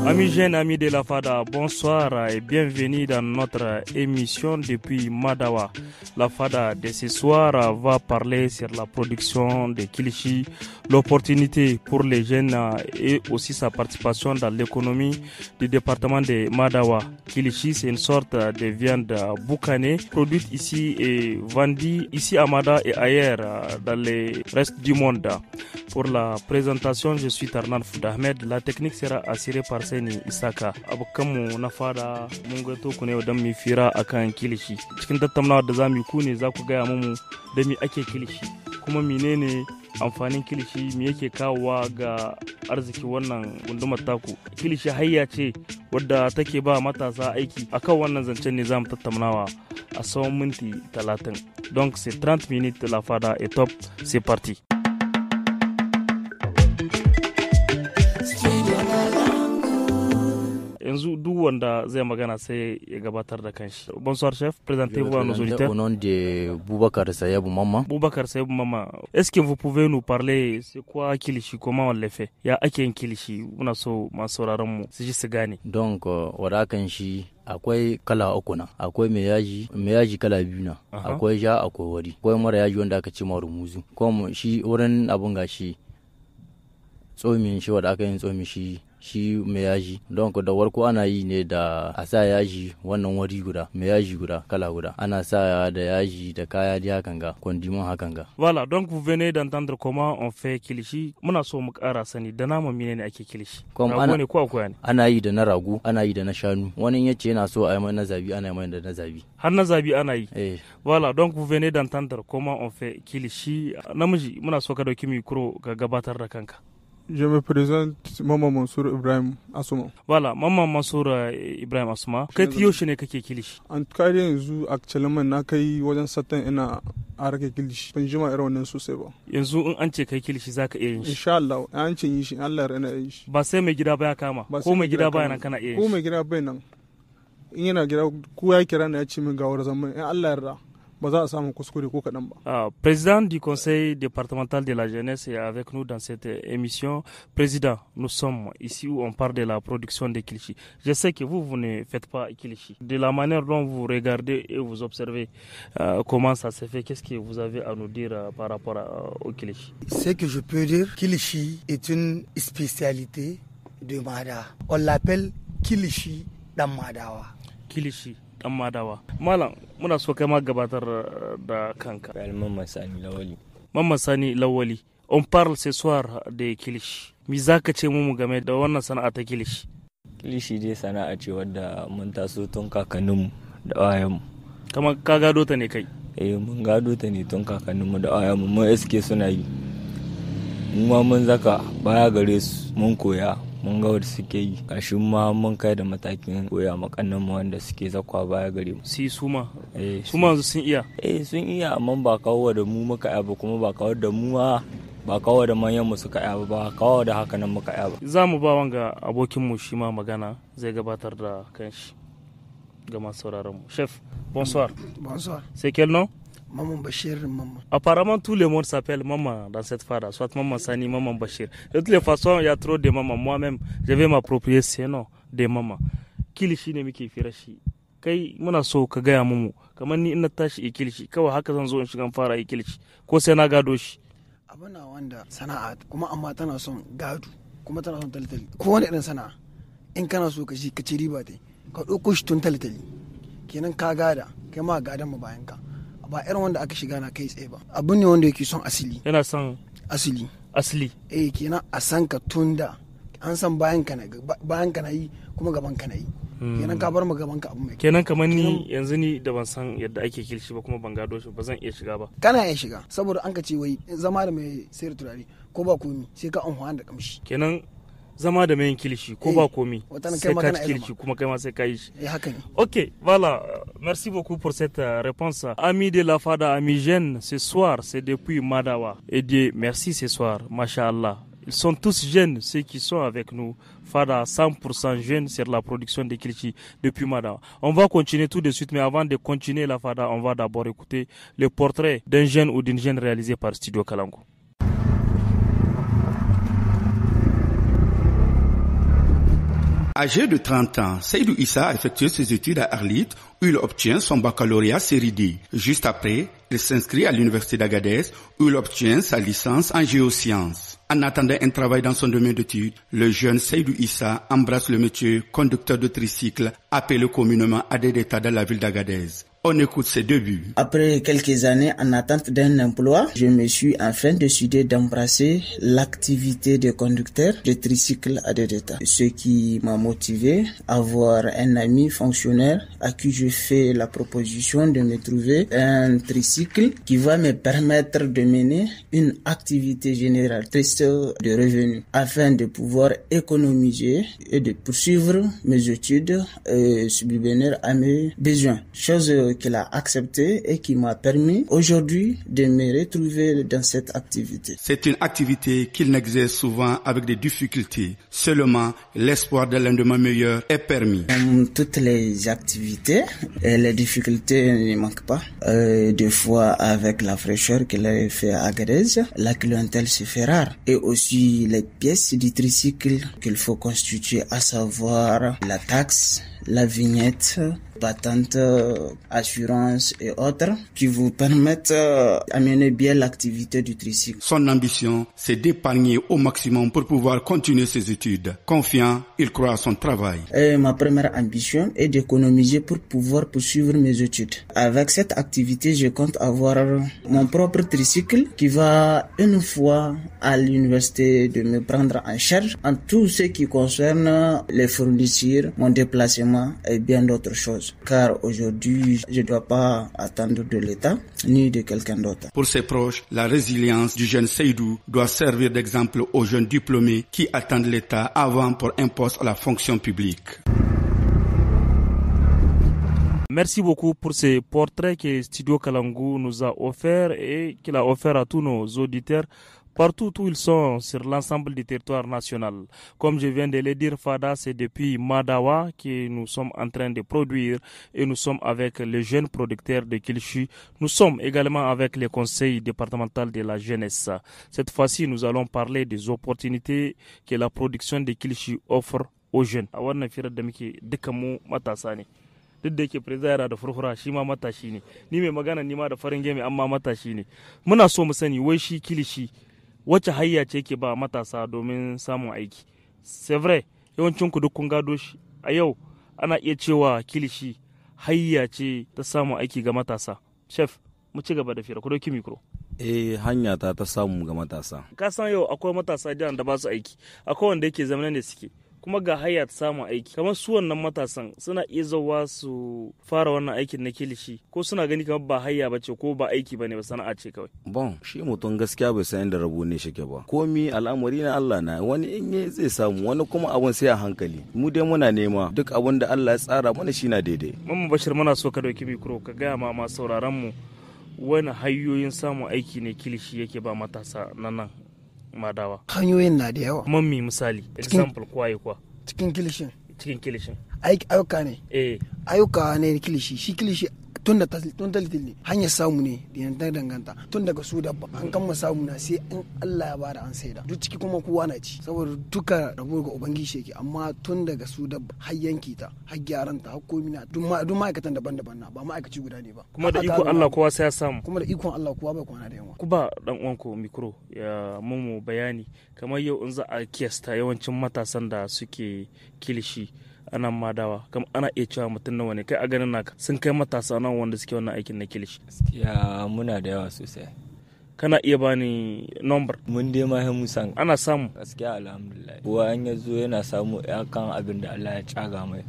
Amis jeunes, amis de la FADA, bonsoir et bienvenue dans notre émission depuis Madawa. La FADA de ce soir va parler sur la production de kilichi, l'opportunité pour les jeunes et aussi sa participation dans l'économie du département de Madawa. Kilichi, c'est une sorte de viande boucanée produite ici et vendue ici à Mada et ailleurs dans le reste du monde. Pour la présentation, je suis Tarnan Foudahmed. La technique sera assurée par Seni Isaka. Abokanmu na fada mun gaito ku ne don mu fira akan kilishi. Cikin tattaunawa da zamu yi ku ne za ku gaya mu da me ake kilishi, kuma menene amfanin kilishi, me yake kawowa ga arziki wannan gundumar taku. Kilishi hayya ce wadda take ba matasa aiki. Akan wannan zancen ne zamu tattaunawa a tsawon minti 30. Donc c'est 30 minutes, la fada est top. C'est parti. Yanzu duk wanda zai magana sai ya gabatar da kanshi. Bonsoir chef, présentez-vous à nos auditeurs. Au nom de Boubacar Sayabou Mama. Boubacar Sayabou Mama. Est-ce que vous pouvez nous parler c'est quoi kilishi, comment on le fait? Ya ake yin kilishi? Muna so masu sauraron mu su ji su gane. Donc wadakan shi akwai kala uku na. Akwai mai yaji kala biyu na. Akwai ja, akwai wari. Akwai mara yaji wanda aka ce ma rumuzu. Kuma shi wurin abun gashi tsomin shi wanda aka yin tsomin shi mai yaji. Don da warko ana yi ne da a sa yaji wannan wari guda, mai yaji guda, kala guda. Ana sa da yaji da kaya da hakan ga, kondiman hakan ga. Voilà, donc vous venez d'entendre comment on fait kilishi. Muna so mu ƙara sani da naman menene ake kilishi. Rago ne ko akwai ne? Ana yi da na rago, ana yi da na shanu. Wani yace yana so a yi mai na zabi, ana yi mai da na zabi. Har na zabi ana yi. Voilà, donc vous venez d'entendre comment on fait kilishi. Namiji, muna so ka dauki micro ka gabatar da kanka. Je me présente Maman Mansour Ibrahim Asuma. Voilà, Maman Mansour Ibrahim Asuma. Kai tiyo shi ne kake kilishi? An kare yanzu actuellement na kai wajen satan ina a rake kilishi. Ban jima irin wannan sosai ba. Yanzu in an ce kai kilishi zaka iya yin shi? Insha Allah, an ce yi shi, Allah ya rana yi shi. Ba sai mai gida baya kama. Ko mai gida baya nan kana iya yin shi. Ko mai gida baya nan. In yana gida ko ya kira na ya ce min ga wurin zaman in Allah ya yarda. Président du conseil départemental de la jeunesse est avec nous dans cette émission. Président, nous sommes ici où on parle de la production de kilichi. Je sais que vous ne faites pas kilichi. De la manière dont vous regardez et vous observez comment ça se fait, qu'est-ce que vous avez à nous dire par rapport au kilichi? Ce que je peux dire, kilichi est une spécialité de Mada. On l'appelle kilichi dans Madawa. Kilichi. Dan Madawa. Malam, muna so kai ma gabatar da kanka. Mamman Sani Lawali. Mamman Sani Lawali. On parle ce soir de kilishi. Mi za ka ce mu game da wannan sana'a ta kilishi? Kilishi dai sana'a ce wadda mun taso tun kakanninmu da wayanmu. Kamar ka gado ta ne kai? Mun gado ta ne tun kakanninmu da wayanmu. Mun iske suna yi. Mu ma mun zaka baya gare su mun koya. Mun ga wanda suke yi kashin ma mun kai da matakin koya makannan mu wanda suke zakwa baya gare mu. Su ma sun iya? Sun iya, amma ba kawo da mu muka yaba, kuma ba kawo da mu ba kawo da manyan mu suka yaba, ba kawo da haka nan muka yaba. Za mu ba wanga abokin mu shi ma magana, zai gabatar da kanshi ga masu sauraron mu. Chef, bonsoir. Bonsoir. C'est quel nom? Maman Bachir, Maman. Apparemment, tout le monde s'appelle Maman dans cette fada, soit Maman Sani, Maman Bachir. De toutes les façons, il y a trop de Maman. Moi-même, je vais m'approprier ce nom de Maman. Kilishi ne muke fira shi. Kai muna so ka gaya mu kamar ni ina tashi yi kilishi, kawai haka zan zo in shiga fara yi kilishi, ko sai na gado shi. Abuna wanda sana'a kuma amma tana son gado, kuma tana son talitali. Ko wani irin sana'a in kana so ka ci riba dai, ka ɗauko shi tun talitali. Kenan ka gada, kai ma gadan mu bayan ka. Ba irin wanda aka shiga na kai tsaye ba. Abin ne wanda yake son asili. Yana son asili. Kenan a san ka tunda an san bayan ka na yi kuma gaban ka na yi. Kenan ka bar mu gaban ka abu mai. Kenan kamar ni yanzu ni da ban san yadda ake kilishi ba kuma ban gado shi ba zan iya shiga ba. Kana iya shiga saboda an ka ce wai zama da mai sayar turare ko ba komi sai ka amfani da kamshi. Kenan zama da mai kilishi ko ba komi sai ka ci kilishi kuma kai ma sai ka yi shi. Ok, voilà, merci beaucoup pour cette réponse. Amis de la FADA, amis jeunes, ce soir c'est depuis Madawa. Et Dieu merci ce soir, Masha'Allah. Ils sont tous jeunes, ceux qui sont avec nous. FADA 100% jeunes sur la production de kilichi depuis Madawa. On va continuer tout de suite, mais avant de continuer la FADA, on va d'abord écouter le portrait d'un jeune ou d'une jeune réalisé par Studio Kalangu. Âgé de 30 ans, Seydou Issa a effectué ses études à Arlit où il obtient son baccalauréat série D. Juste après, il s'inscrit à l'université d'Agadez où il obtient sa licence en géosciences. En attendant un travail dans son domaine d'études, le jeune Seydou Issa embrasse le métier conducteur de tricycle, appelé communément Adedeta dans la ville d'Agadez. On écoute ses débuts. Après quelques années en attente d'un emploi, je me suis enfin décidé d'embrasser l'activité de conducteur de tricycle à Adedeta. Ce qui m'a motivé à avoir un ami fonctionnaire à qui je fais la proposition de me trouver un tricycle qui va me permettre de mener une activité génératrice de revenus afin de pouvoir économiser et de poursuivre mes études et subvenir à mes besoins. Chose qu'il a accepté et qui m'a permis aujourd'hui de me retrouver dans cette activité. C'est une activité qu'il n'exerce souvent avec des difficultés. Seulement, l'espoir d'un lendemain meilleur est permis. Comme toutes les activités, les difficultés ne manquent pas. Des fois, avec la fraîcheur qu'il a fait à Agadez, la clientèle se fait rare. Et aussi les pièces du tricycle qu'il faut constituer, à savoir la taxe, la vignette, patente, assurance et autres qui vous permettent d'amener bien l'activité du tricycle. Son ambition, c'est d'épargner au maximum pour pouvoir continuer ses études. Confiant, il croit à son travail. Et ma première ambition est d'économiser pour pouvoir poursuivre mes études. Avec cette activité, je compte avoir mon propre tricycle qui va une fois à l'université de me prendre en charge en tout ce qui concerne les fournitures, mon déplacement et bien d'autres choses. Car aujourd'hui, je ne dois pas attendre de l'État ni de quelqu'un d'autre. Pour ses proches, la résilience du jeune Seydou doit servir d'exemple aux jeunes diplômés qui attendent l'État avant pour un poste à la fonction publique. Merci beaucoup pour ces portraits que Studio Kalangu nous a offerts et qu'il a offert à tous nos auditeurs partout où ils sont sur l'ensemble du territoire national. Comme je viens de le dire, Fada, c'est depuis Madawa que nous sommes en train de produire et nous sommes avec les jeunes producteurs de Kilchi. Nous sommes également avec les conseils départementaux de la jeunesse. Cette fois-ci, nous allons parler des opportunités que la production de Kilchi offre aux jeunes. A wannan firar da muke dukkan mu matasa ne. Duk da yake president yana da furfura shi ma matashi ne. Ni mai magana ni ma da farin gemi amma matashi ne. Muna so mu sani wai shi Kilchi wacce hayya ce ke ba matasa domin samun aiki. C'est vrai, yawancin ku duk kun gado shi. A yau ana iya cewa Kilchi hayya ce ta samun aiki ga matasa. Chef, mu ci gaba da fira, ku dauki mikro. Hanya ta samu ga matasa. Ka san yau akwai matasa da ba su aiki, akwai wanda yake zamanin da suke. Kuma ga hayya ta samun aiki, kamar su wannan matasan suna iya zauwa su fara wannan aikin na Kilchi ko suna gani kamar ba hayya bace ko ba aiki bane ba sana'a ce kawai. Bon, shi mutum gaskiya bai san inda rabo ne shike ba. Komi al'amari na Allah na, wani in yi zai samu, wani kuma abun sai a hankali. Mu dai muna nema duk abun da Allah ya tsara mana shi na daidai. Mamman Bashir, muna so ka dauki mikro ka gaya ma masu sauraron mu wani hanyoyin samun aiki ne Kilchi yake ba matasa nan Madawa. Hanyoyin na da yawa. Mammi misali, example kwaye kwa. Cikin Kilishin. Cikin Kilishin. Ayyuka ne. Ayyuka ne Kilishi. Shi Kilishi tun talitil ne. Hanyar samu ne da yanta danganta. Tun daga su dabba. An kama samu na sai in Allah ya bada an saida. Duk ciki kuma kowa na ci. Saboda duka rabo ga Ubangiji yake amma tun daga su dabba har yanki ta, har gyaran ta, har komi na. Duk ma'aikatan daban-daban na ba ma'aikaci guda ne ba. Kuma da ikon Allah kowa sai ya samu. Kuma da ikon Allah kowa bai kwana da yawa. Ku ba dan uwanku mikro ya mu bayani kamar yau in za a kiyasta yawancin matasan da suke Kilchi anan Madawa kam ana iya cewa mutum nawa ne kai a ganin naka sun kai matasa nan wanda suke wannan aikin na Kilchi. Gaskiya muna da yawa sosai. Kana iya bani number? Mun dai ma mu san ana samu. Gaskiya alhamdulillah. Kowa an yazo yana samu kan abin da Allah ya caga mai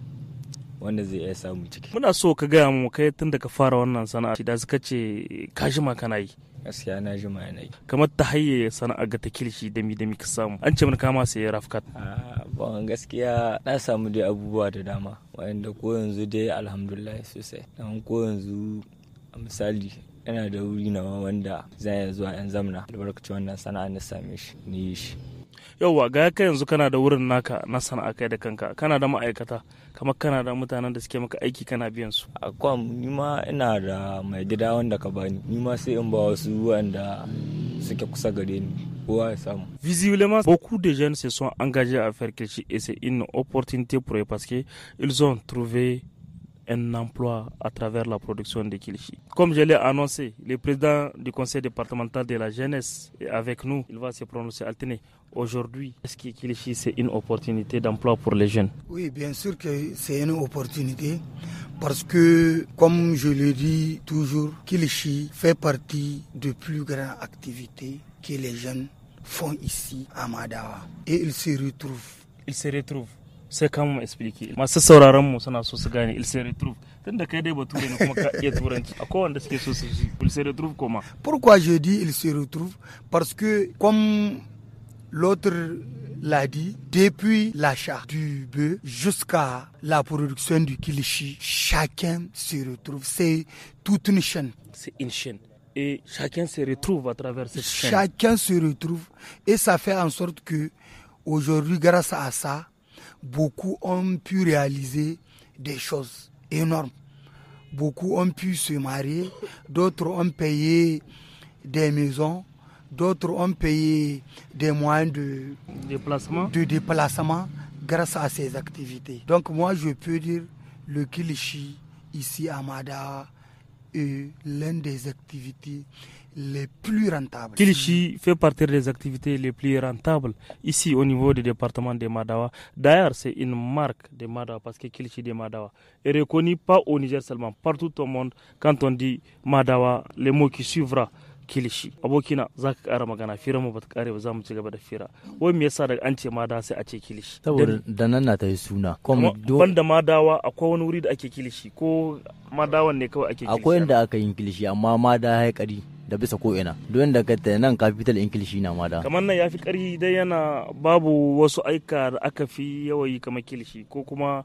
wanda zai iya samu ciki. Muna so ka gaya mu kai tun da ka fara wannan sana'a da suka ce ka jima kana yi. Gaskiya na jima yana yi. Kamar ta hayye sana'a ga ta Kilchi dami ka samu. An ce mun kama sai Rafkat. Bon gaskiya na samu dai abubuwa da dama wanda ko yanzu dai alhamdulillah sosai. Dan ko yanzu misali yana da wuri na wanda zai zuwa yan zamna albarkacin wannan sana'a na same shi ni shi. Yauwa ga kai yanzu kana da wurin naka na sana'a kai da kanka, kana da ma'aikata kamar kana da mutanen da suke maka aiki kana biyan su. Akwai ni ma ina da mai gida wanda ka bani, ni ma sai in ba wasu wanda suke kusa gare ni kowa ya samu. Visiblement, beaucoup de jeunes se sont engagés à faire Kilichi et c'est une opportunité pour eux parce qu'ils ont trouvé un emploi à travers la production de Kilichi. Comme je l'ai annoncé, le président du conseil départemental de la jeunesse est avec nous. Il va se prononcer. Alterné. Aujourd'hui, est-ce que Kilichi c'est une opportunité d'emploi pour les jeunes? Oui, bien sûr que c'est une opportunité parce que, comme je le dis toujours, Kilichi fait partie des plus grandes activités que les jeunes font ici à Madawa. Et ils se retrouvent. Ils se retrouvent. Sai kan mu explique masu sauraron mu suna so su gane il se retrouve tunda kai dai bature ne kuma ka iya turanci akwai wanda suke so su ji il se retrouve comment? Pourquoi je dis il se retrouve? Parce que comme l'autre l'a dit, depuis l'achat du bœuf jusqu'à la production du Kilichi, chacun se retrouve. C'est toute une chaîne. C'est une chaîne. Et chacun se retrouve à travers cette chaîne. Chacun se retrouve et ça fait en sorte que aujourd'hui, grâce à ça, beaucoup ont pu réaliser des choses énormes. Beaucoup ont pu se marier, d'autres ont payé des maisons, d'autres ont payé des moyens de déplacement grâce à ces activités. Donc moi je peux dire le Kilichi ici à Madawa est l'une des activités les plus rentables. Kilichi fait partie des activités les plus rentables ici au niveau du département de Madawa. D'ailleurs, c'est une marque de Madawa parce que Kilichi de Madawa est reconnu pas au Niger seulement, partout au monde. Quand on dit Madawa, le mot qui suivra Kilichi. Abokina za ka ƙara magana fira mu ba ta ƙare ba za mu ci gaba da fira. Wai me yasa daga an ce Madawa sai a ce Kilichi? Saboda da nan na ta yi suna. Banda Madawa akwai wani wuri da ake Kilichi ko Madawan ne kawai ake Kilichi? Akwai inda aka yin Kilichi amma Madawa ya ƙari da bisa ko ina don da ka nan capital in Kilichi na Madawa. Kamar nan ya fi ƙari dai yana babu wasu aika da aka fi yawayi kamar Kilichi ko kuma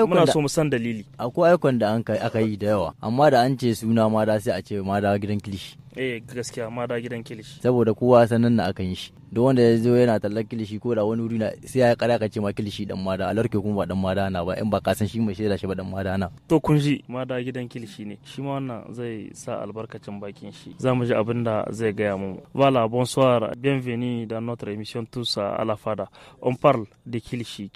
muna so mu san dalili. Akwai aikon da aka yi da yawa amma da an ce suna Madawa sai a ce Madawa gidan Kilichi. Gaskiya Madawa gidan Kilichi. Saboda kowa sanan na aka yi shi. Duk wanda ya zo yana tallar Kilichi ko da wani wuri na sai ya kara ka ce ma Kilichi dan Madawa alarke kuma ba dan Madawa na ba in ba ka san shi mai shaida shi ba dan Madawa na. To kun ji Madawa gidan Kilichi ne. Shi ma wannan zai sa albarkacin bakin shi. Za mu ji abin da zai gaya mu. Voilà, bonsoir, bienvenue dans notre émission Tous à la Fada. On parle de Kilichi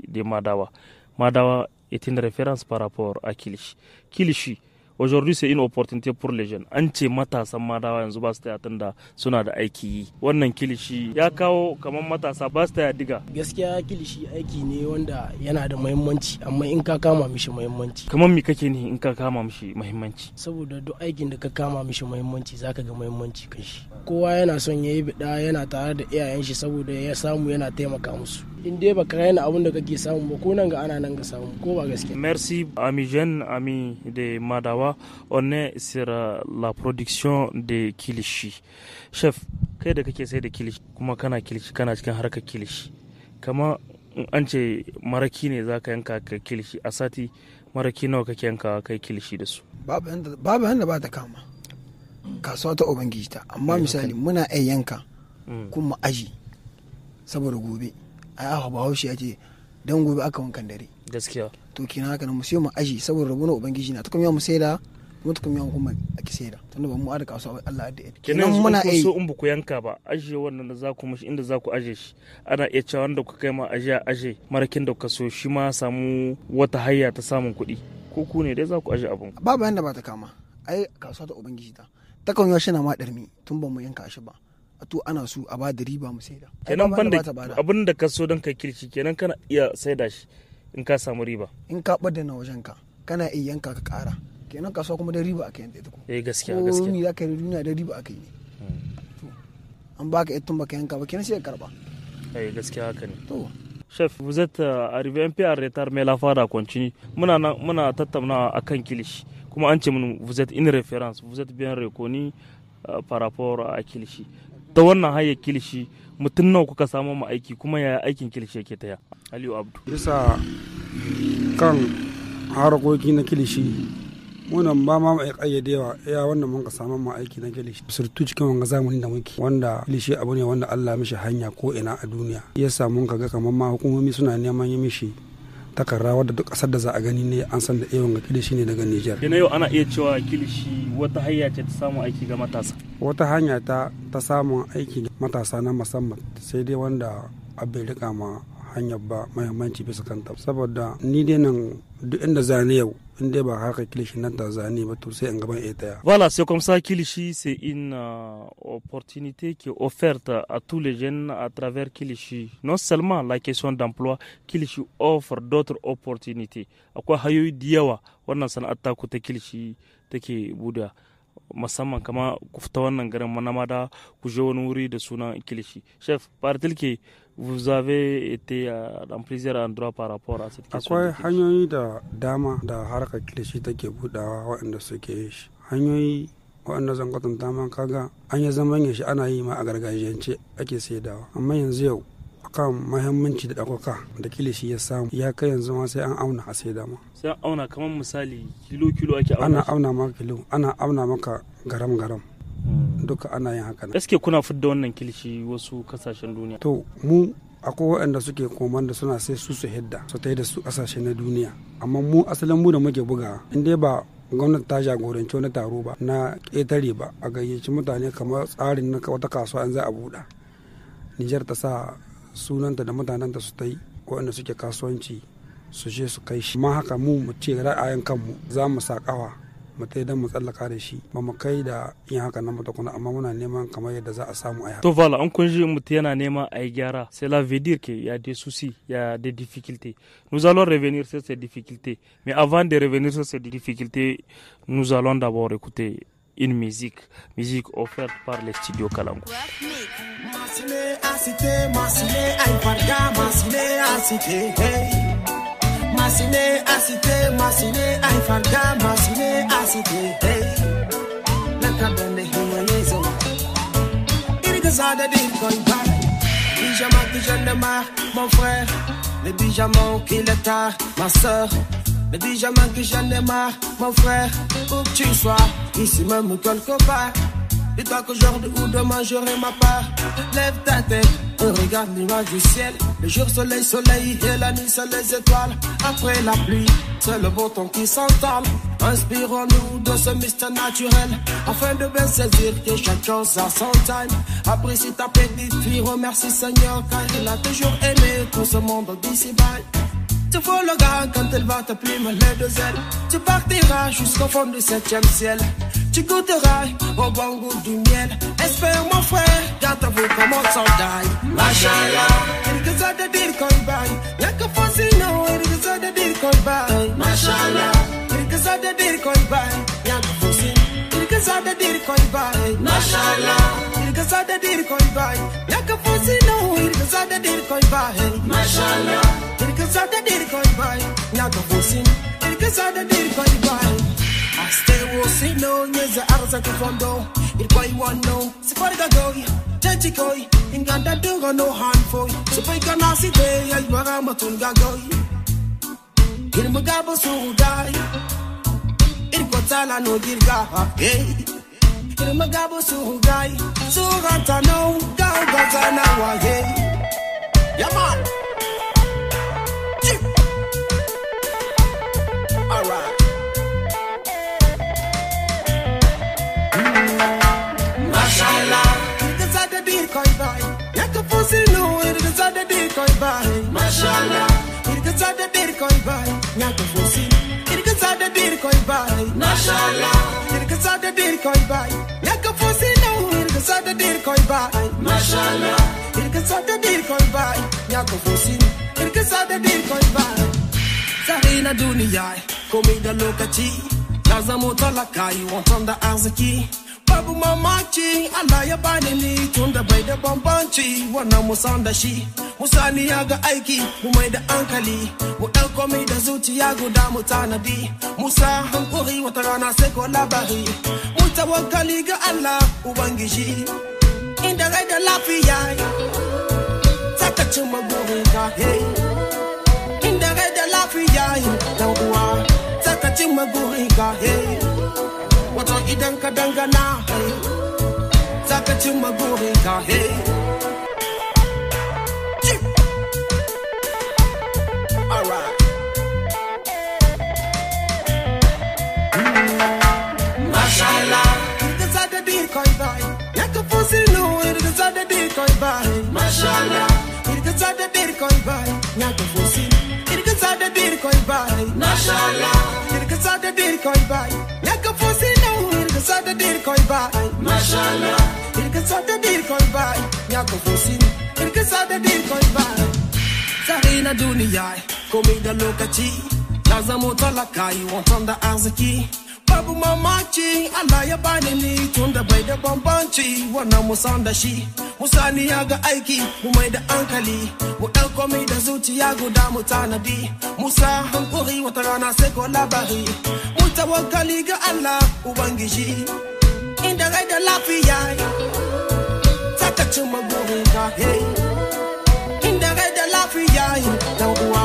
de Madawa. Madawa est une référence par rapport à Kilichi. Kilichi aujourd'hui c'est une opportunité pour les jeunes. An ce matasan Madawa yanzu ba su taya tunda suna da aiki yi. Wannan Kilichi ya kawo kamar matasa ba su taya diga. Gaskiya Kilichi aiki ne wanda yana da muhimmanci amma in ka kama mishi muhimmanci. Kamar me kake ni in ka kama mishi muhimmanci? Saboda duk aikin da ka kama mishi muhimmanci zaka ga muhimmanci kan shi. Kowa yana son yayi bida yana tare da iyayen shi saboda ya samu yana taimaka musu. In dai baka raina abin da kake samu ba ko nan ga ana nan ga samu ko ba gaskiya. Merci amis jeunes, amis de Madawa. On est sur la production de Kilichi. Chef, kai da kake sai da Kilichi kuma kana Kilichi kana cikin harkar Kilichi. Kama an ce maraki ne zaka yanka ka Kilichi a sati maraki nawa kake yanka kai Kilichi da su? Babu yanda ba ta kama. Kasuwa ta Ubangiji ta. Amma misali muna yanka kuma aji saboda gobe. Ai Bahaushe ya ce dan gobe aka wankan dare. Gaskiya. To kina haka nan mu sai mu aji saboda rabuwa Ubangiji na ta kuma mu saida kuma ta kuma kuma ake saida tunda ba mu ada kasuwa Allah da yake. Kenan muna so in ku yanka ba aje wannan da za ku mishi inda za ku aje shi ana iya cewa wanda ku kai ma aje marakin da ka so shi ma samu wata hayya ta samun kuɗi ko ku ne dai za ku aje abun. Babu yanda ba ta kama ai kasuwa ta Ubangiji ta kan shi na ma darmi tun ba mu yanka shi ba. To ana so a ba da riba mu saida. Kenan banda abin da ka so don kai Kilichi kenan kana iya saida shi in ka samu riba. In ka bada na wajen ka kana iya yanka ka kara. Kenan kasuwa kuma da riba aka yanta ita ko. Gaskiya. Ko ni za ka yi duniya da riba aka yi ne. An baka ita baka yanka ba kenan sai ka karba. Gaskiya haka ne. To Chef, vous êtes arrivé un peu en retard mais la Fada continue. Muna tattaunawa akan Kilichi. Kuma an ce mun vous êtes une référence, vous êtes bien reconnu par rapport à Kilichi. Ta wannan hayar Kilichi mutum nawa kuka samu mu aiki kuma yaya aikin Kilichi yake taya? Aliyu Abdu. Bisa kan harkoki na Kilichi munan ba ma mai kayyadewa ya wannan mun ka samu mu aiki na Kilichi surtu cikin wanga zamanin da muke wanda Kilichi abu ne wanda Allah mishi hanya ko ina a duniya yasa mun kaga kamar ma hukumomi suna neman yi mishi takarda wadda duk ƙasar da za a gani ne an san da ewan ga kilishi ne daga Nijar. Yana yau ana iya cewa kilishi wata hanya ce ta samun aiki ga matasa. Wata hanya ta samun aiki ga matasa na musamman, sai dai wanda abin rika ma hanyar ba mahimmanci bisa kanta, saboda ni dai nan duk inda zane yau in dai ba harkar kilishi nan ta zane ba to sai in gaban ita. Voilà, c'est comme ça Kilishi, c'est une opportunité qui est offerte à tous les jeunes à travers Kilishi. Non seulement la question d'emploi, Kilishi offre d'autres opportunités. Akwai hayoyi da yawa wannan sana'ar ta ku ta Kilishi take buda, musamman kama ku fita wannan garin Manamada ku je wani wuri da sunan Kilishi. Chef, paraît-il que vous avez été dans plusieurs endroits par rapport à cette question. Akwai hanyoyi da dama da harkar Kilishi take budawa waɗanda suke shi. Hanyoyi waɗanda zan kwatanta man kaga an yi zaman shi ana yi ma a gargajiyance ake saidawa, amma yanzu yau akan mahimmanci da ɗaukaka da Kilishi ya samu ya kai yanzu ma sai an auna a saida ma. Sai an auna kamar misali kilo ake auna. Ana auna maka kilo, ana auna maka garam. Duka ana yin haka. Gaske kuna fidda wannan Kilishi wasu kasashen duniya? To mu akwai waɗanda suke koman da suna sai su hidda su tai da su kasashe na duniya, amma mu asalin mu da muke buga in dai ba gwamnati ta jagoranci wani taro ba na ƙetare ba a gayyaci mutane kamar tsarin na wata kasuwa in za a buɗa, Nijar ta sa sunanta da mutanen da su ta yi waɗanda suke kasuwanci su je su kai shi. Ma haka mu ce ra'ayin kanmu za mu sa ƙawa mu tai don mu tsallaka da shi, ba mu kai da yin haka nan matakuna, amma muna neman kamar yadda za a samu a. To voilà, an kun ji mutum yana neman a yi gyara, cela veut dire qu'il y a des soucis, il y a des difficultés. Nous allons revenir sur ces difficultés, mais avant de revenir sur ces difficultés, nous allons d'abord écouter une musique offerte par les studios Kalangu. Masine ay farga masine asite hey naka bende hiyezo irga zada din koy ba pyjama que je ne marre mon frère le pyjama qui le tard ma soeur le pyjama que je ne marre mon frère où que tu sois ici même quelque part dis-toi qu'aujourd'hui ou demain j'aurai ma part lève ta tête regarde l'image du ciel. Le jour soleil et la nuit c'est les étoiles. Après la pluie, c'est le beau temps qui s'entale. Inspirons-nous de ce mystère naturel afin de bien saisir que chaque chose a son time. Apprécie ta petite fille, remercie Seigneur car il a toujours aimé tout ce monde d'ici-bas. Tu vois le gars quand elle va te plumer les deux ailes. Tu partiras jusqu'au fond du 7e ciel. Tu goûteras au bon goût du miel. Espère mon frère, gâte-vous comme on s'en daille. Mashallah, il que ça de dire qu'on baille. Y'a que Fosino, il que ça de dire qu'on baille. Mashallah, il que ça de dire qu'on baille. Y'a que Fosino, il que ça de dire qu'on baille. Mashallah, il que ça de dire qu'on baille. Y'a que Fosino, il que ça de dire qu'on baille. Mashallah, il que ça de dire qu'on baille. Y'a que Fosino, il que ça de dire qu'on baille. Stay wo sino nyeza arza kufondo ilkoi wano sifarga goy chachi koi inganda dunga no handful sipai kana site ay mara matunga goy ilmugabo sudai ilkotala no girga hey ilmugabo sudai surata no gawgazana wa hey yaman alright. Mashallah, il que ça de dire qu'on baille. Y'a que Fosino, il que ça de dire qu'on baille. Mashallah, il que ça de dire qu'on baille. Y'a que Fosino, il que ça de dire qu'on baille. Mashallah, il que ça de dire qu'on baille. Y'a que Fosino, il que ça de dire qu'on baille. Mashallah, il que ça de dire qu'on baille. Y'a que Fosino, il que ça de dire qu'on baille. Sarina dunia, komida lokaci. Lazamu talakai, wantanda arziki. Babu mamaci Allah ya bani ni tunda bai da bambanci wannan musan da shi musani ya ga aiki mu mai da hankali mu dauko mai da zuciya guda mu tanadi musa hankuri wata rana sai ko labari mu tawakkali ga Allah ubangiji inda rai da lafiya saka cin maburin ka inda rai da lafiya dan uwa saka cin maburin ka wato idan ka dangana zaka cimma burinka alright mashallah irga sada dir koy bay nyaga fosi irga sada dir koy bay mashallah irga sada dir koy bay nyaga fosi no irga sada dir koy bay mashallah irga sada dir koy bay nyaga fosi irga sada dir koy bay sarina duniya komai da lokaci na zamo talaka yi watan da arziki babu mamaci Allah ya bani ni tun da bai da bambanci wannan musan da shi musani ya ga aiki mu mai da hankali mu dan komai da zuciya guda mu tanadi musa hankuri wata rana sai ko labari mu tawakkali ga Allah ubangiji inda rai da lafiya saka cin maburin ka hey inda rai da lafiya dan uwa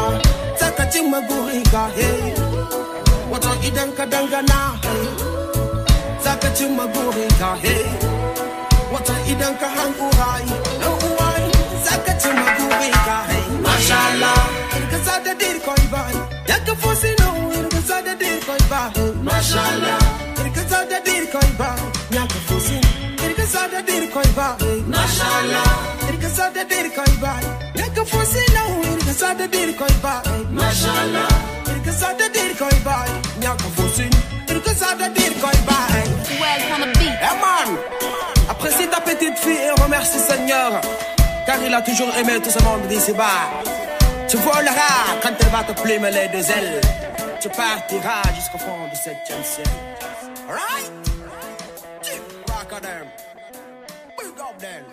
saka cin maburin ka hey wato idan ka dangana zaka cimma burinka hey wato idan ka hankura dan uwa zaka cimma burinka hey mashallah irka sada dir koy bay yaka fosi no irka sada dir koy bay mashallah irka sada dir koy bay yaka fosi irka sada dir koy bay mashallah irka sada dir koy bay yaka fosi no irka sada dir koy bay mashallah irka sada dir koy bay yaka fosi irka sada dir koy bay. Hey man, apprécie ta petite fille et remercie Seigneur, car il a toujours aimé tout ce monde d'ici-bas. Tu voleras quand elle va te plumer les deux ailes. Tu partiras jusqu'au fond du 7e ciel. Alright? Rock on them. Big up them.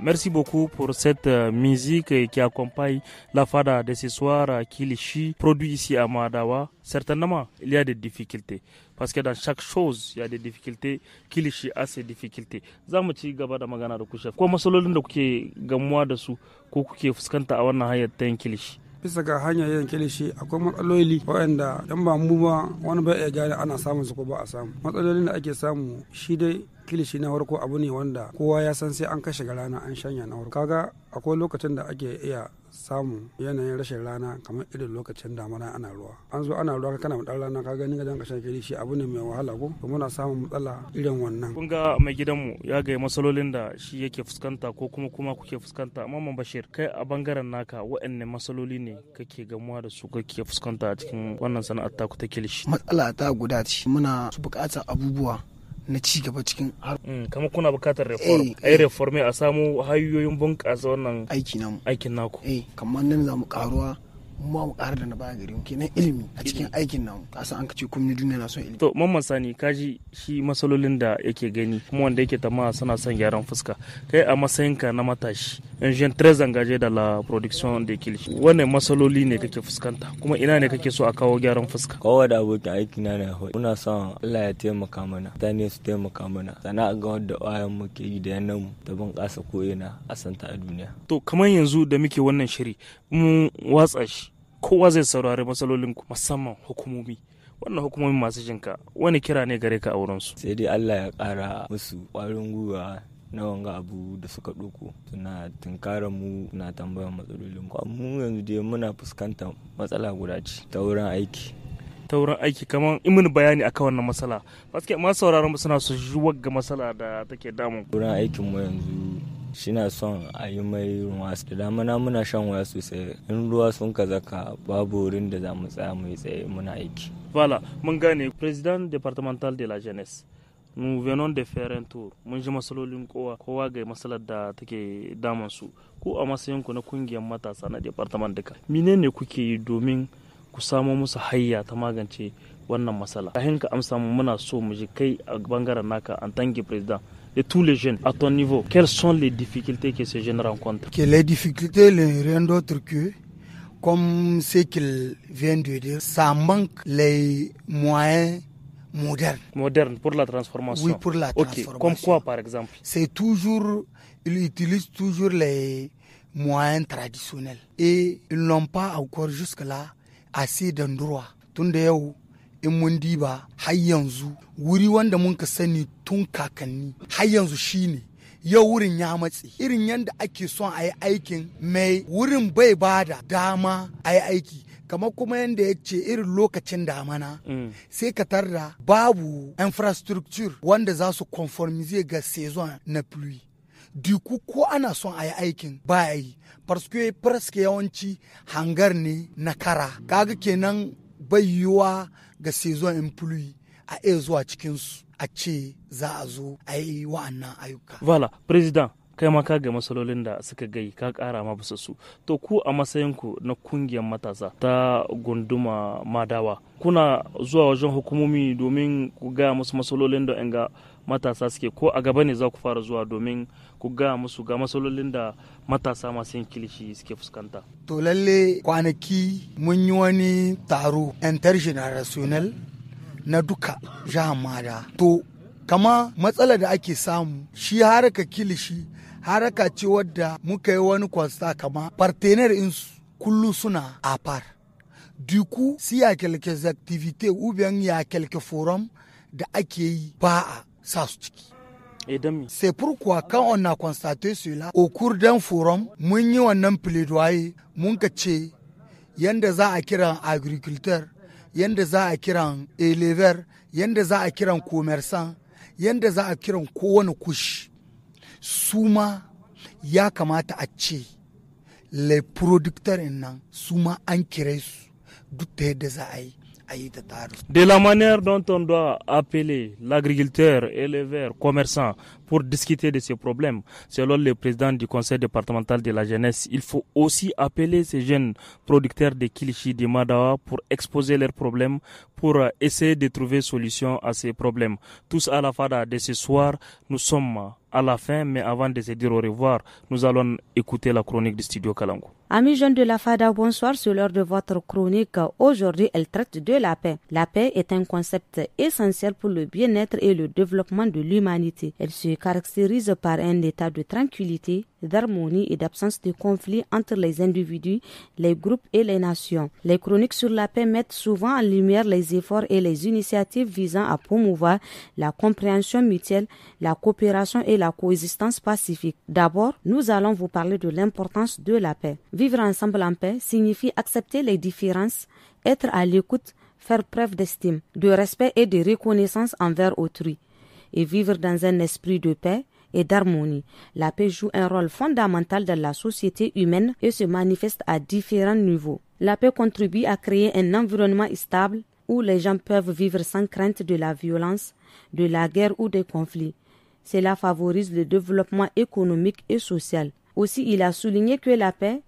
Merci beaucoup pour cette musique qui accompagne la fada de ce soir Kilishi, produit ici à Madawa. Certainement, il y a des difficultés. Parce que dans chaque chose, il y a des difficultés. Kilishi a ses difficultés. Zamu ci gaba da magana da ku chef. Ko masalolin da kuke gamuwa da su ko kuke fuskanta a wannan hayar ta Kilishi? Bisa ga hanyar yin kilishi akwai matsaloli waɗanda dan ba mu ba wani bai iya gane ana samun su ko ba a samu. Matsalolin da ake samu shi dai kilishi na farko abu ne wanda kowa ya san sai an kashe rana an shanya na farko. Kaga akwai lokacin da ake iya samu yanayin rashin rana kamar irin lokacin damana ana ruwa. An zo ana ruwa kana dan rana ka gani ga dan kashe kilishi abu ne mai wahala ko to muna samun matsala irin wannan. Kun ga mai gidanmu ya ga masalolin da shi yake fuskanta ko kuma kuke fuskanta. Mamman Bashir kai a bangaren naka waɗanne masaloli ne kake gamuwa da su kake fuskanta a cikin wannan sana'ar ta ku ta kilishi? Matsala ta guda ce muna buƙatar abubuwa na ci gaba cikin kama kuna bukatar reform ai reforme a samu hanyoyin bunƙasa wannan aikin naku kamar nan za mu karuwa mu ƙara da na baya gari mu kenan ilimi a cikin aikin nan kasan an kace komai duniya na son ilimi. To Mamman Sani kaji shi masalolin da yake gani kuma wanda yake tamaha suna son gyaran fuska kai a matsayinka na matashi un jeune très engagé dans la production de kilishi wannan masaloli ne kake fuskanta kuma ina ne kake so a kawo gyaran fuska? Kowa da abokin aiki na hoyi muna son Allah ya taimaka mana mutane su taimaka mana sana'a ga wadda wayan mu ke yi da yanan mu da bunƙasa koyina a santa a duniya. To kamar yanzu da muke wannan shiri mun watsa shi kowa zai saurari matsalolinku musamman hukumomi wannan hukumomi masu jinka wani kira ne gare ka a wurinsu? Sai dai Allah ya ƙara musu ƙwarin gwiwa na wanga abu da suka ɗauko suna tunkarar mu na tambayar matsalolin mu yanzu dai muna fuskantar matsala guda ce ta wurin aiki. Ta wurin aiki kamar imin bayani akan wannan matsala paske masu sauraron suna su ji wagga matsala da take damun wurin aikin mu yanzu shina son a yi mai ruwa da damana muna shan waya sosai in ruwa sun ka zaka babu wurin da za mu tsaya mu yi tsaye muna aiki. Voilà, mun gane président départemental de la jeunesse. Nous venons de faire un tour. Mun ji masalolin kowa ga masalar da take damun su. Ko a matsayin ku na kungiyar matasa na department duka. Menene kuke yi domin ku samo musu hayya ta magance wannan matsala? A hinka amsa muna so mu ji kai a bangaren naka en tant que président de tous les jeunes, à ton niveau, quelles sont les difficultés que ces jeunes rencontrent? Que les difficultés, rien d'autre que, comme ce qu'il vient de dire, ça manque les moyens modernes. Modernes pour la transformation? Oui, pour la transformation. Comme quoi, par exemple? C'est toujours, ils utilisent toujours les moyens traditionnels. Et ils n'ont pas encore jusque-là assez d'endroits. Tundeo, in mun diba har yanzu wuri wanda mun ka sani tun kakanni har yanzu shine yau wurin ya matse irin yanda ake son a yi aikin mai wurin bai bada dama a yi aiki kamar kuma yanda ya ce irin lokacin damana sai ka tarda babu infrastructure wanda za su conformize ga saison na pluie duku ko ana son a yi aikin ba a yi parce presque yawanci hangar ne na kara kaga kenan bai yiwuwa ga season employee a iya zuwa cikinsu a ce za a zo a yi wa'annan ayyuka. Voilà, Président, kai ma ka ga matsalolin da suka gai ka kara ma bisa su. To ku a matsayinku na kungiyar matasa ta gunduma Madawa, kuna zuwa wajen hukumomi domin ku ga musu matsalolin da ga matasa suke ko a gaba ne za ku fara zuwa domin ku ga musu ga matsalolin da matasa masu yin kilishi suke fuskanta? To lalle kwanaki mun yi wani taro intergenerational na duka jihar Mada. To kama matsalar da ake samu shi haraka kilishi haraka ce wadda muka yi wani kwasta kama partenaire insu kullu suna a par. Du coup, s'il y a quelques activités ou bien il y a quelques forums da ake yi ba a sa su ciki. C'est pourquoi quand on a constaté cela, au cours d'un forum, mun yi wannan plaidoyer mun ka ce yanda za a kiran agriculteur, yanda za a kiran éleveur, yanda za a kiran commerçant, yanda za a kiran kowane kushi. Suma ya kamata a ce les producteurs nan suma an kire su duk da yadda za a yi. De la manière dont on doit appeler l'agriculteur, éleveur, commerçant pour discuter de ces problèmes, selon le président du conseil départemental de la jeunesse, il faut aussi appeler ces jeunes producteurs de Kilichi, de Madawa pour exposer leurs problèmes, pour essayer de trouver solution à ces problèmes. Tous à la fada de ce soir, nous sommes à la fin, mais avant de se dire au revoir, nous allons écouter la chronique du studio Kalangu. Amis jeunes de la FADA, bonsoir, c'est l'heure de votre chronique. Aujourd'hui, elle traite de la paix. La paix est un concept essentiel pour le bien-être et le développement de l'humanité. Elle se caractérise par un état de tranquillité, d'harmonie et d'absence de conflit entre les individus, les groupes et les nations. Les chroniques sur la paix mettent souvent en lumière les efforts et les initiatives visant à promouvoir la compréhension mutuelle, la coopération et la coexistence pacifique. D'abord, nous allons vous parler de l'importance de la paix. Vivre ensemble en paix signifie accepter les différences, être à l'écoute, faire preuve d'estime, de respect et de reconnaissance envers autrui, et vivre dans un esprit de paix et d'harmonie. La paix joue un rôle fondamental dans la société humaine et se manifeste à différents niveaux. La paix contribue à créer un environnement stable où les gens peuvent vivre sans crainte de la violence, de la guerre ou des conflits. Cela favorise le développement économique et social. Aussi, il a souligné que la paix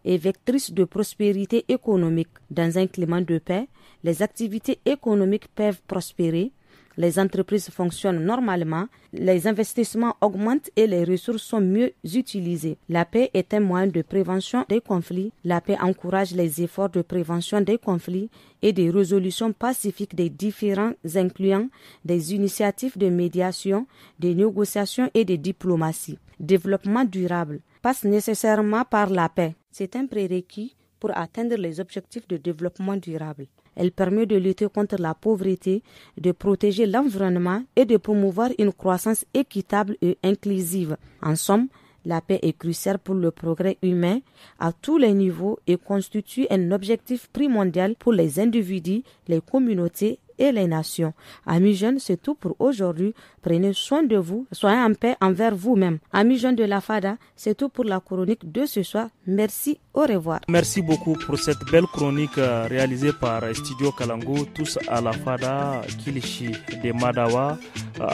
est vectrice de prospérité économique. Dans un climat de paix, les activités économiques peuvent prospérer, les entreprises fonctionnent normalement, les investissements augmentent et les ressources sont mieux utilisées. La paix est un moyen de prévention des conflits. La paix encourage les efforts de prévention des conflits et des résolutions pacifiques des différends incluant des initiatives de médiation, des négociations et de diplomatie. Développement durable passe nécessairement par la paix. C'est un prérequis pour atteindre les objectifs de développement durable. Elle permet de lutter contre la pauvreté, de protéger l'environnement et de promouvoir une croissance équitable et inclusive. En somme, la paix est cruciale pour le progrès humain à tous les niveaux et constitue un objectif primordial pour les individus, les communautés et les nations. Amis jeunes, c'est tout pour aujourd'hui. Prenez soin de vous, soyez en paix envers vous-même. Amis jeunes de la FADA, c'est tout pour la chronique de ce soir. Merci, au revoir. Merci beaucoup pour cette belle chronique réalisée par Studio Kalangu, tous à la FADA, Kilichi de Madawa.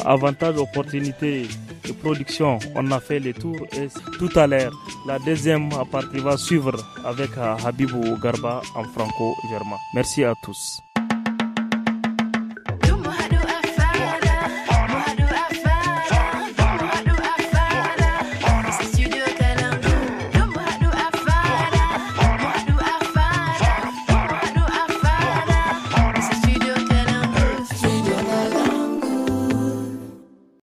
Avantage, opportunité de production, on a fait le tour et tout à l'heure, la deuxième partie va suivre avec Habibou Garba en franco-germain. Merci à tous.